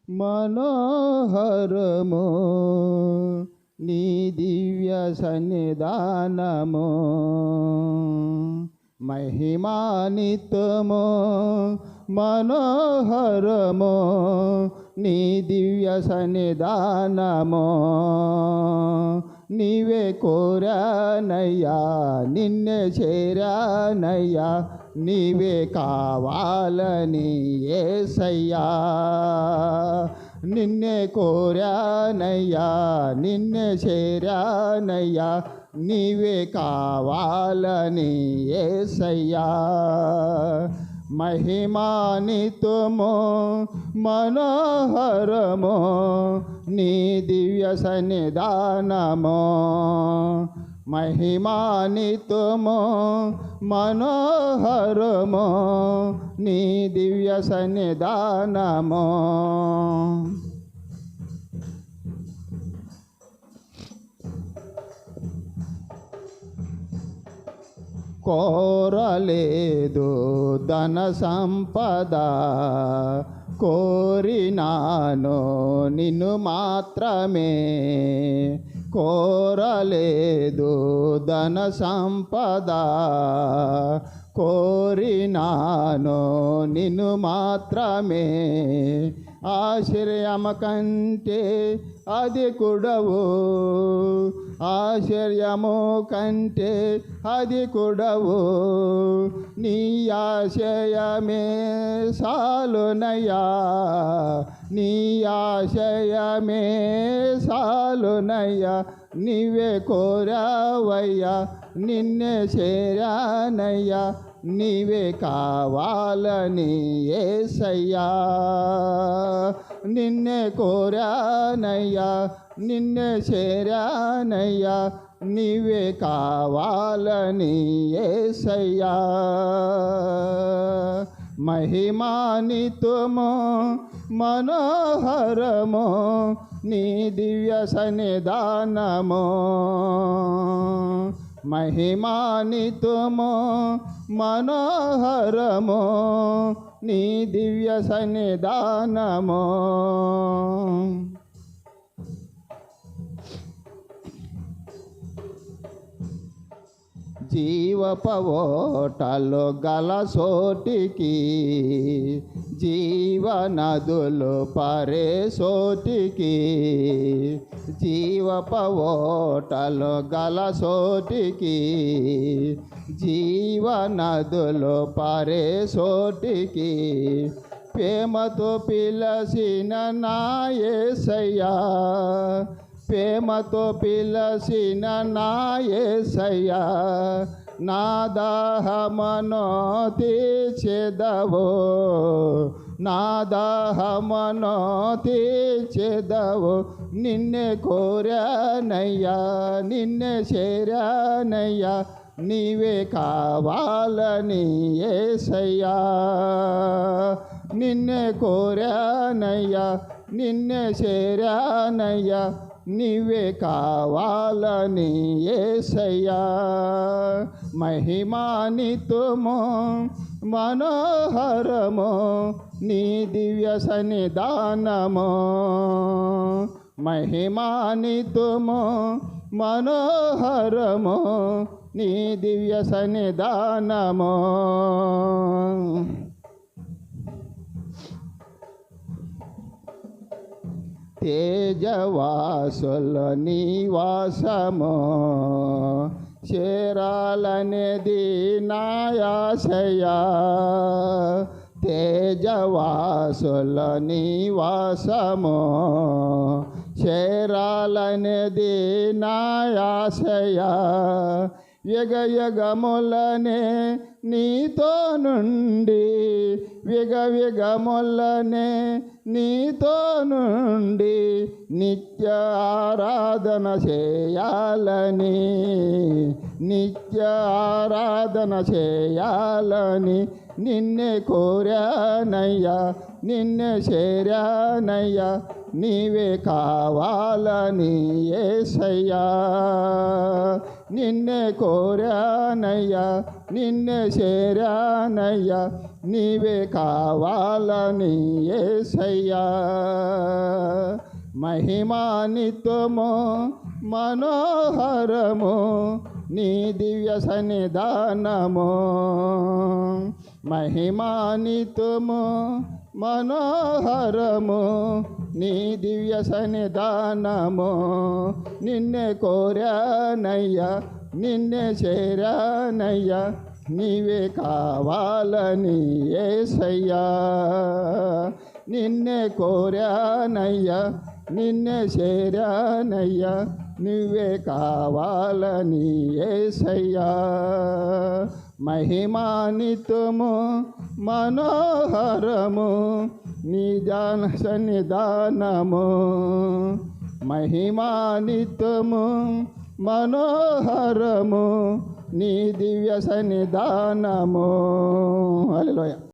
మనోహరము నీ దివ్య సన్నిధానము, మహిమానిత్యము మనోహరము నీ దివ్య సన్నిధానము. నీవే కోరానయ్యా, నిన్నే చేరానయ్యా, నీవే కావాలని యేసయ్యా. నిన్నే కోరానయ్యా, నిన్నే చేరానయ్యా, నీవే కావాలని యేసయ్యా. మహిమానిత్యము మనోహరము నీ దివ్య సన్నిధానము, మహిమానిత్యము మనోహరము నీ దివ్య సన్నిధానము. కోరలేదు ధన సంపద, కోరినాను నిన్ను మాత్రమే. కోరలేదు ధన సంపద, కోరినాను నిన్ను మాత్రమే. ఆశ్చర్యము కంటే అధికుడవు, ఆశ్చర్యము కంటే అధికుడవు, నీ ఆశయమే సాలునయ్యా, నీ ఆశయమే సాలునయ్యా. నీవే కోరావయ్యా, నిన్నే చేరానయ్యా, నీవే కావాలని యేసయ్యా. నిన్నే కోరానయ్యా, నిన్నే చేరానయ్యా, నీవే కావాలని యేసయ్యా. మహిమానిత్యము మనోహరము నీ దివ్య సన్నిధానము, మహిమానిత్యము మనోహరము నీ దివ్య సన్నిధానము. జీవపవోటలు గల సోటికి, జీవనదులు పరే సోటికి, జీవపవోటలు గల సోటికి, జీవనదులు పరే సోటికి, ప్రేమతో పిలసిన నా యేసయ్యా, ప్రేమతో పిలసిన నా యేసయ్యా. నా దాహమును తీర్చెదవు, నా దాహమును తీర్చెదవు. నిన్నే కోరానయ్యా, నిన్నే చేరానయ్యా, నీవే కావాలని యేసయ్యా. నిన్నే కోరానయ్యా, నిన్నే చేరానయ్యా, నీవే కావాలని యేసయ్యా. మహిమానిత్యము మనోహరము నీ దివ్య సన్నిధానము, మహిమానిత్యము మనోహరము నీ దివ్య సన్నిధానము. తేజవాసుల నివాసము చేరాలనేది నా ఆశయా, తేజవాసుల నివాసము చేరాలనేది నా ఆశయా. యుగయుగములనే నీతో నుండి, యుగయుగములనే నీతో నుండి నిత్య ఆరాధన చేయాలని, నిత్య ఆరాధన చేయాలని నిన్నే కోరానయ్యా, నిన్నే చేరానయ్యా, నీవే కావాలని యేసయ్యా. నిన్నే కోరానయ్యా, నిన్నే చేరానయ్యా, నీవే కావాలని యేసయ్యా. మహిమానిత్వము మనోహరము నీ దివ్య సన్నిధానము. మహిమానిత్వము మనోహరము నీ దివ్య సన్నిధానము. నిన్నే కోరానయ్యా, నిన్నే చేరానయ్యా, నీవే కావాలని యేసయ్యా. నిన్నే కోరానయ్యా, నిన్నే చేరానయ్యా, నువ్వే కావాలని యేసయ్యా. మహిమానిత్వము మనోహరము నీ జాన సన్నిధానము. మహిమానిత్వము మనోహరము నీ దివ్య సన్నిధానము. హల్లెలూయా.